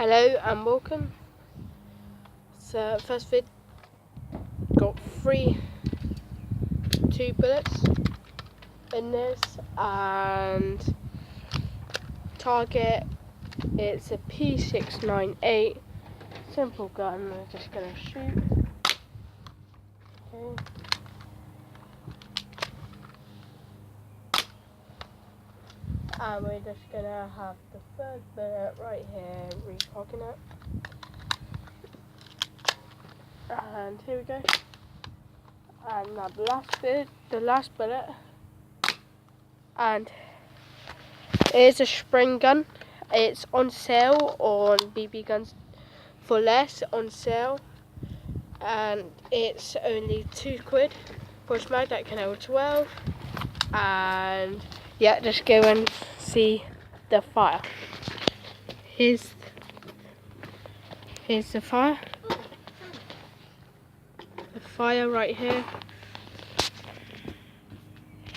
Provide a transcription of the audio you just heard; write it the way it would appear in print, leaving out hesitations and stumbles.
Hello and welcome. So first vid, got two bullets in this, and target, it's a p968 simple gun. We're just gonna shoot. Okay. And we're just gonna have the third bullet right here, recocking it. And here we go. And now the last bullet. And it is a spring gun. It's on sale on BB Guns for Less on sale. And it's only £2 for a mag that can hold 12. And yeah, just go and see the fire. Here's the fire. The fire right here.